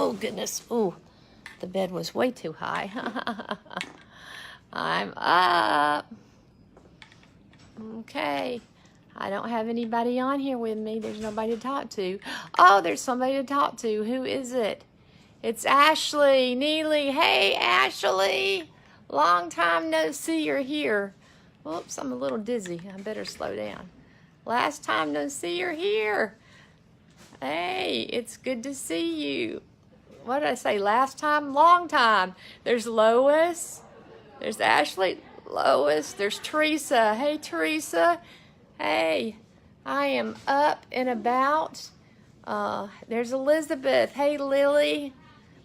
Oh, goodness. Ooh, the bed was way too high. I'm up. Okay. I don't have anybody on here with me. There's nobody to talk to. Oh, there's somebody to talk to. Who is it? It's Ashley Neely. Hey, Ashley. Long time no see. You're here. Whoops, I'm a little dizzy. I better slow down. Last time no see. You're here. Hey, it's good to see you. What did I say? Last time? Long time. There's Lois. There's Ashley. Lois. There's Teresa. Hey, Teresa. Hey, I am up and about. There's Elizabeth. Hey, Lily.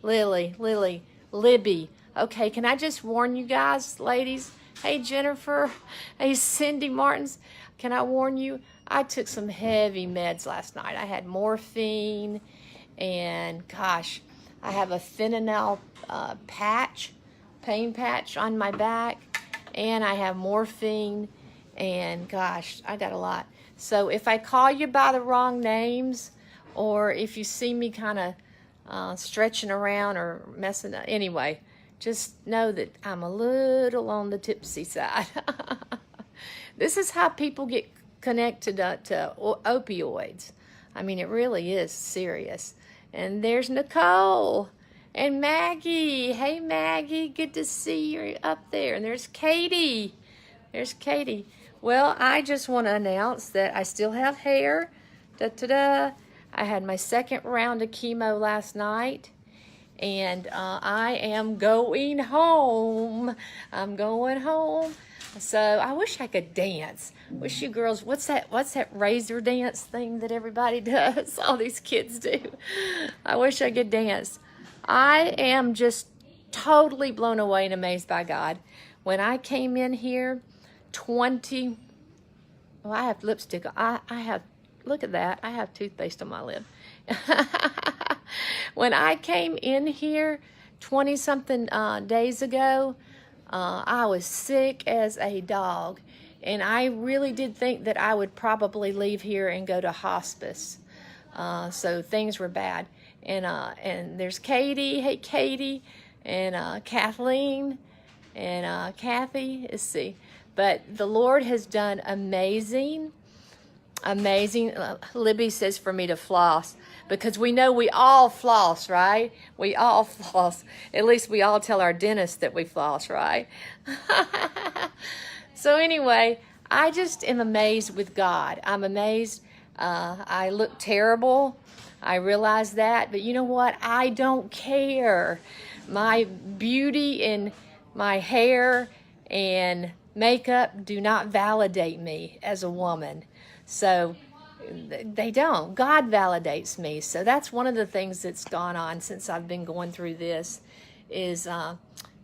Libby. Okay, can I just warn you guys, ladies? Hey, Jennifer. Hey, Cindy Martins. Can I warn you? I took some heavy meds last night. I had morphine and, gosh, I have a fentanyl pain patch on my back, and I have morphine, and, gosh, I got a lot. So if I call you by the wrong names, or if you see me kind of stretching around or messing up, anyway, just know that I'm a little on the tipsy side. This is how people get connected to opioids. I mean, it really is serious. And there's Nicole and Maggie. Hey, Maggie, good to see you up there. And there's Katie. There's Katie. Well, I just want to announce that I still have hair. Da-da-da. I had my second round of chemo last night. And I am going home. I'm going home. So I wish I could dance. Wish you girls, what's that razor dance thing that everybody does? All these kids do. I wish I could dance. I am just totally blown away and amazed by God. When I came in here, I have lipstick. I have, look at that. I have toothpaste on my lip. When I came in here 20-something days ago, I was sick as a dog, and I really did think that I would probably leave here and go to hospice. So things were bad. And there's Katie. Hey, Katie. And Kathleen. And Kathy. Let's see. But the Lord has done amazing. Libby says for me to floss, because we know we all floss, right? We all floss. At least we all tell our dentist that we floss, right? So anyway, I just am amazed with God. I'm amazed. I look terrible. I realize that. But you know what? I don't care. My beauty and my hair and makeup do not validate me as a woman. So they don't. God validates me. So that's one of the things that's gone on since I've been going through this is,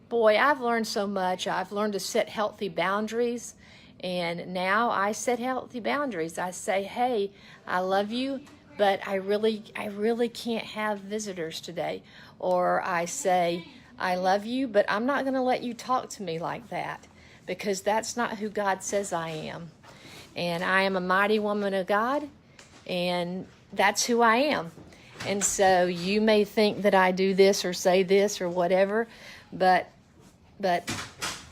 boy, I've learned so much. I've learned to set healthy boundaries. And now I set healthy boundaries. I say, hey, I love you, but I really can't have visitors today. Or I say, I love you, but I'm not going to let you talk to me like that, because that's not who God says I am. And I am a mighty woman of God, and that's who I am. And so you may think that I do this or say this or whatever, but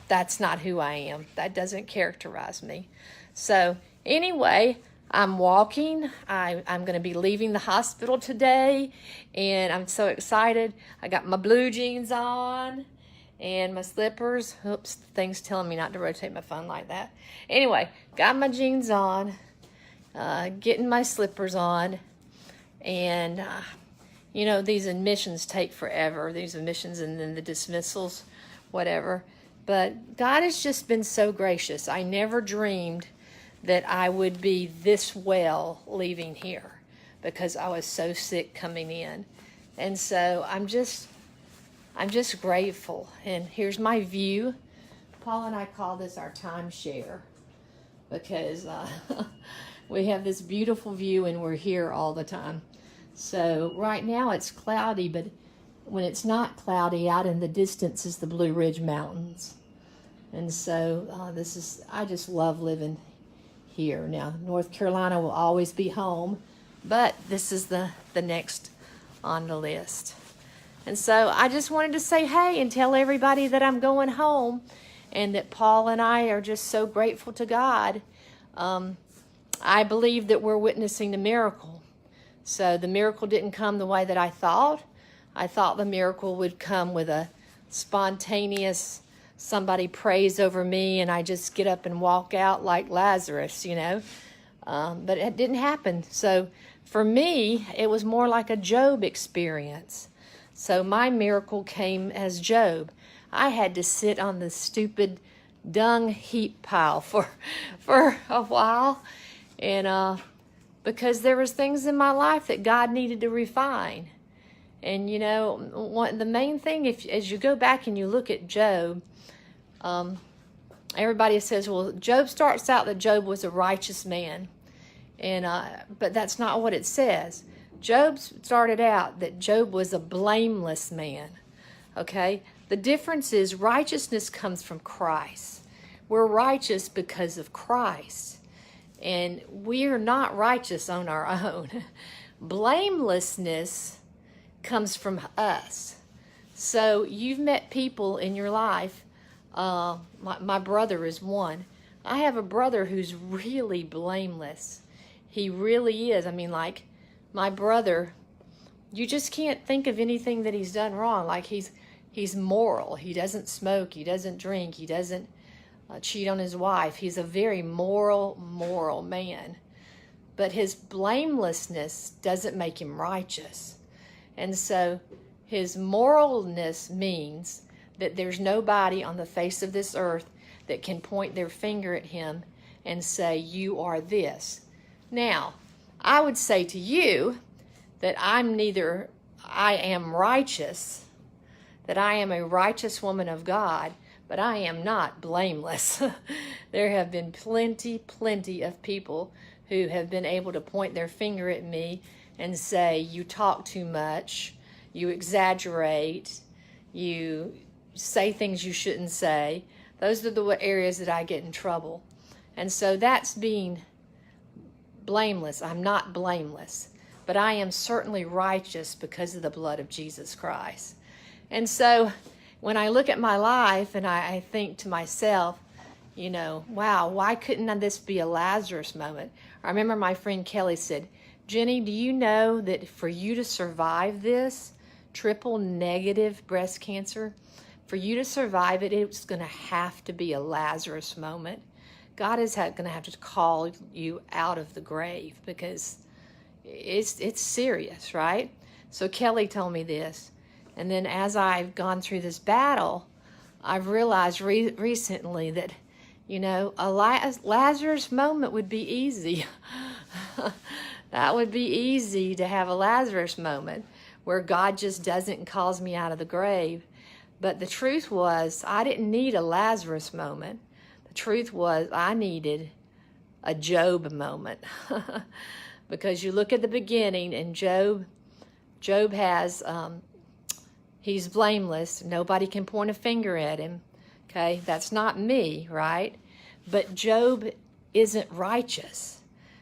that's not who I am. That doesn't characterize me. So anyway, I'm walking. I'm going to be leaving the hospital today, and I'm so excited. I got my blue jeans on and my slippers. Oops, the thing's telling me not to rotate my phone like that. Anyway, got my jeans on, getting my slippers on, and you know, these admissions take forever. These admissions and then the dismissals, whatever. But God has just been so gracious. I never dreamed that I would be this well leaving here, because I was so sick coming in. And so I'm just grateful. And here's my view. Paul and I call this our timeshare, because we have this beautiful view and we're here all the time. So right now it's cloudy, but when it's not cloudy, out in the distance is the Blue Ridge Mountains. And so I just love living here. Now, North Carolina will always be home, but this is the next on the list. And so I just wanted to say hey and tell everybody that I'm going home and that Paul and I are just so grateful to God. I believe that we're witnessing the miracle. So the miracle didn't come the way that I thought. I thought the miracle would come with a spontaneous, somebody prays over me and I just get up and walk out like Lazarus, but it didn't happen. So for me, it was more like a Job experience. So my miracle came as Job. I had to sit on the stupid dung heap pile for a while, and because there was things in my life that God needed to refine. And the main thing, as you go back and you look at Job, everybody says, well, Job starts out that Job was a righteous man, but that's not what it says. Job started out that Job was a blameless man. Okay, the difference is righteousness comes from Christ. We're righteous because of Christ, and we are not righteous on our own. Blamelessness comes from us. So you've met people in your life. My brother is one. I have a brother who's really blameless. He really is. I mean, like, my brother, you just can't think of anything that he's done wrong. Like, he's moral. He doesn't smoke. He doesn't drink. He doesn't cheat on his wife. He's a very moral man. But his blamelessness doesn't make him righteous. And so his moralness means that there's nobody on the face of this earth that can point their finger at him and say, you are this. Now, I would say to you that I am righteous, that I am a righteous woman of God, but I am not blameless. There have been plenty of people who have been able to point their finger at me and say, you talk too much, you exaggerate, you say things you shouldn't say. Those are the areas that I get in trouble. And so that's being blameless. I'm not blameless, but I am certainly righteous because of the blood of Jesus Christ. And so when I look at my life and I think to myself, wow, why couldn't this be a Lazarus moment? I remember my friend Kelly said, Jenny, do you know that for you to survive this triple negative breast cancer, for you to survive it, it's going to have to be a Lazarus moment. God is going to have to call you out of the grave because it's serious, right? So Kelly told me this. And then as I've gone through this battle, I've realized recently that, a Lazarus moment would be easy. That would be easy to have a Lazarus moment where God just doesn't cause me out of the grave. But the truth was, I didn't need a Lazarus moment. The truth was, I needed a Job moment. Because you look at the beginning, and Job has, he's blameless. Nobody can point a finger at him. Okay, that's not me, right? But Job isn't righteous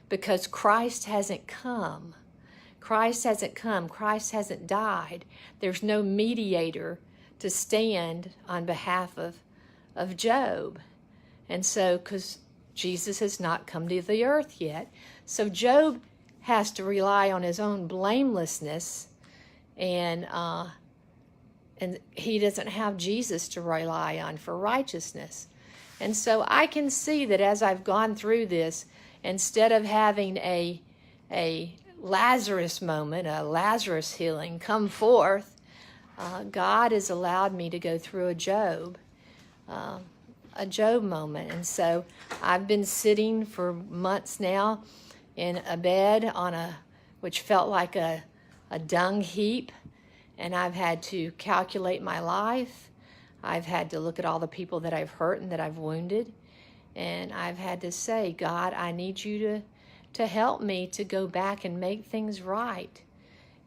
because Christ hasn't come. Christ hasn't come. Christ hasn't died. There's no mediator to stand on behalf of Job. And so, because Jesus has not come to the earth yet. So Job has to rely on his own blamelessness, and he doesn't have Jesus to rely on for righteousness. And so I can see that as I've gone through this, instead of having a Lazarus moment, a Lazarus healing come forth, God has allowed me to go through a Job moment. And so I've been sitting for months now in a bed which felt like a dung heap, and I've had to calculate my life. I've had to look at all the people that I've hurt and that I've wounded, and I've had to say, God, I need you to help me to go back and make things right.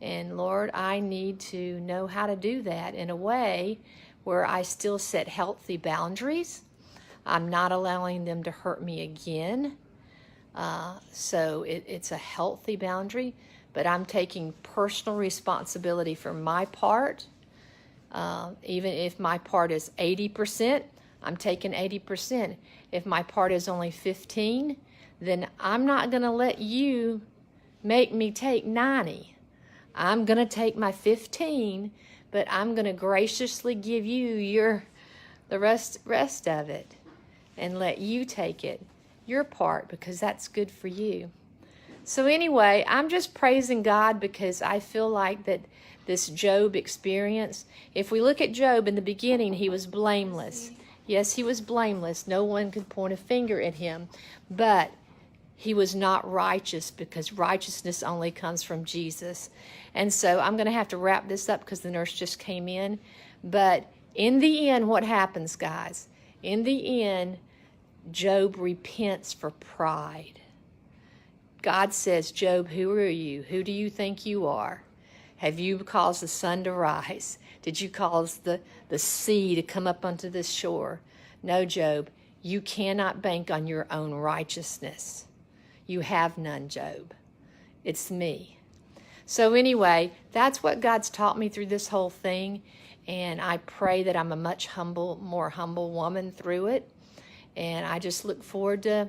And Lord, I need to know how to do that in a way where I still set healthy boundaries. I'm not allowing them to hurt me again. So it's a healthy boundary, but I'm taking personal responsibility for my part. Even if my part is 80%, I'm taking 80%. If my part is only 15, then I'm not going to let you make me take 90. I'm going to take my 15, but I'm going to graciously give you the rest of it and let you take it, your part, because that's good for you. So anyway, I'm just praising God because I feel like that this Job experience, if we look at Job in the beginning, he was blameless. Yes, he was blameless. No one could point a finger at him, but he was not righteous because righteousness only comes from Jesus. And so I'm going to have to wrap this up because the nurse just came in. But in the end, what happens, guys? In the end, Job repents for pride. God says, Job, who are you? Who do you think you are? Have you caused the sun to rise? Did you cause the sea to come up onto this shore? No, Job, you cannot bank on your own righteousness. You have none, Job. It's me. So anyway, that's what God's taught me through this whole thing. And I pray that I'm a much more humble woman through it. And I just look forward to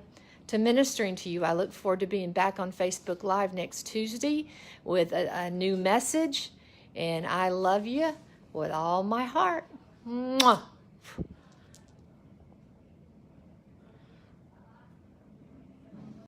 ministering to you. I look forward to being back on Facebook Live next Tuesday with a new message. And I love you with all my heart. Mwah.